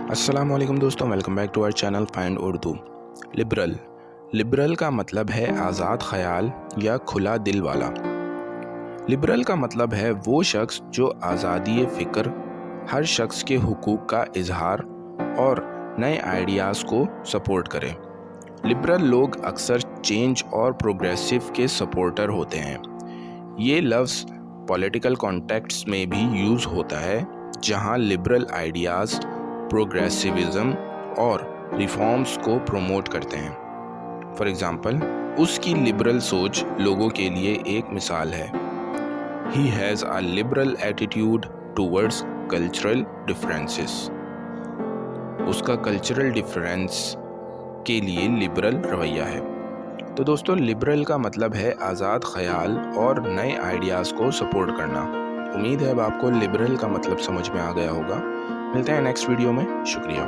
अस्सलाम वालेकुम दोस्तों, welcome back to our channel find Urdu. Liberal का मतलब है आज़ाद ख़याल या खुला दिल वाला। लिबरल का मतलब है वो शख्स जो आज़ादी फ़िक्र, हर शख्स के हुकूक का इजहार और नए आइडियाज़ को सपोर्ट करे। लिबरल लोग अक्सर चेंज और प्रोग्रेसिव के सपोर्टर होते हैं। ये लफ्ज़ पॉलिटिकल कॉन्टेक्स्ट में भी यूज़ होता है, जहाँ लिबरल आइडियाज़ प्रोग्रेसिविज़म और रिफॉर्म्स को प्रमोट करते हैं। फॉर एग्ज़ाम्पल, उसकी लिबरल सोच लोगों के लिए एक मिसाल है। He has a liberal attitude towards cultural differences. उसका कल्चरल डिफरेंस के लिए लिबरल रवैया है। तो दोस्तों, लिबरल का मतलब है आज़ाद ख़याल और नए आइडियाज़ को सपोर्ट करना। उम्मीद है अब आपको लिबरल का मतलब समझ में आ गया होगा। मिलते हैं नेक्स्ट वीडियो में। शुक्रिया।